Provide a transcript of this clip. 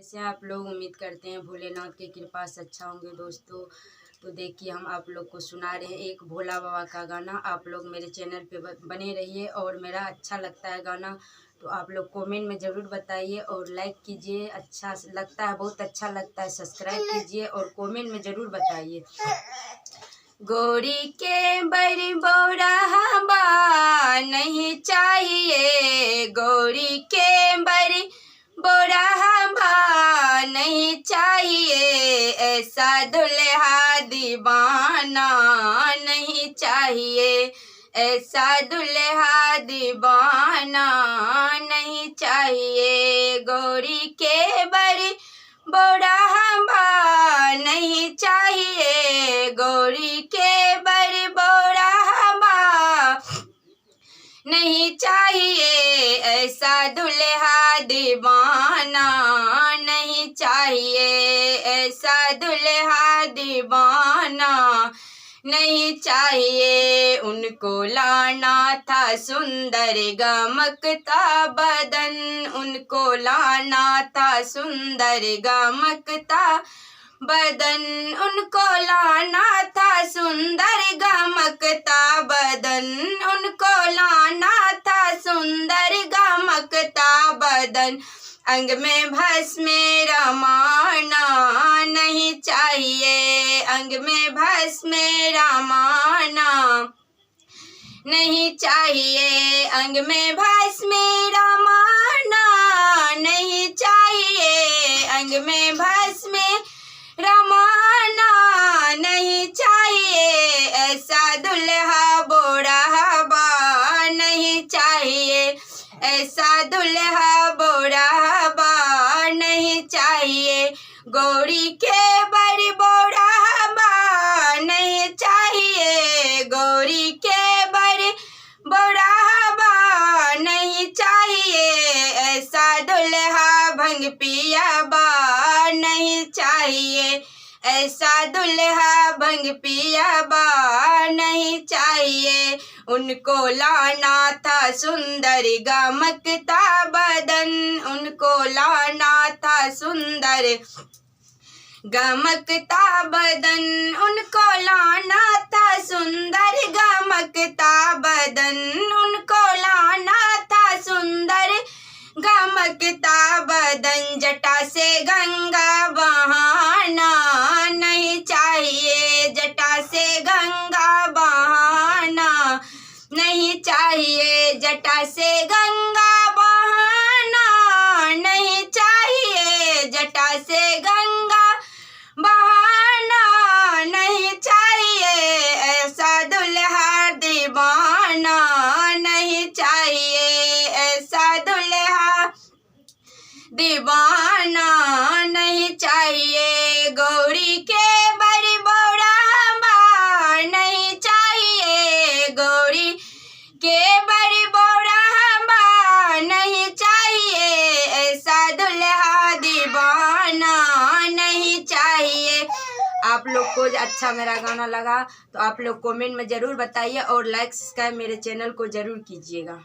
कैसे आप लोग? उम्मीद करते हैं भोलेनाथ की कृपा से अच्छा होंगे दोस्तों। तो देखिए हम आप लोग को सुना रहे हैं एक भोला बाबा का गाना। आप लोग मेरे चैनल पे बने रहिए और मेरा अच्छा लगता है गाना तो आप लोग कमेंट में ज़रूर बताइए और लाइक कीजिए। अच्छा लगता है, बहुत अच्छा लगता है, सब्सक्राइब कीजिए और कमेंट में ज़रूर बताइए। गोरी के बड़ी बोरा हवा नहीं चाहिए, गोरी के बड़ी बोरा हवा नहीं चाहिए, ऐसा दुल्हा दीवाना नहीं चाहिए, ऐसा दुल्हा दीवाना नहीं चाहिए। गोरी के बड़ी बोरा हवा नहीं चाहिए, गोरी के बड़ी बोरा हवा नहीं चाहिए, ऐसा दुल्हा दीवाना नहीं चाहिए, ऐसा दुल्हा दीवाना नहीं चाहिए। उनको लाना था सुंदर गमकता बदन, उनको लाना था सुंदर गमकता बदन, उनको लाना था सुंदर गमकता बदन, उनको लाना था सुंदर गमकता बदन। अंग में भस्म रमाना नहीं चाहिए, अंग में भस्म रमाना नहीं चाहिए, अंग में भस्म रमाना नहीं चाहिए, अंग में भस्म रमाना नहीं चाहिए, ऐसा दुल्हा बोरा हवा नहीं चाहिए, ऐसा दुल्हा बोरा हवा नहीं चाहिए। गौरी के बड़ी बोरा हवा नहीं चाहिए, गौरी के बड़ी बोरा हवा नहीं चाहिए, ऐसा दुल्हा भंग पियाबा नहीं चाहिए, ऐसा दुल्हा भंग पियाबा नहीं चाहिए। उनको लाना था सुंदर गमकता बदन, उनको लाना था सुंदर गमकता बदन, उनको लाना था सुंदर गमकता बदन, उनको लाना था सुंदर गमकता बदन। जटा से गंगा बहाना नहीं चाहिए, जटा से गंगा बहाना नहीं चाहिए, जटा से गंगा बहाना नहीं चाहिए, जटा से गंगा बहाना नहीं चाहिए, ऐसा दुल्हा दीवाना नहीं चाहिए, ऐसा दुल्हा दीवाना नहीं चाहिए। गौरी के बड़ी बोरा हवा नहीं चाहिए, गौरी के बड़ी बोरा हवा नहीं चाहिए, ऐसा दुल्हा दीवाना नहीं चाहिए। आप लोग को अच्छा मेरा गाना लगा तो आप लोग कमेंट में ज़रूर बताइए और लाइक सब्सक्राइब मेरे चैनल को ज़रूर कीजिएगा।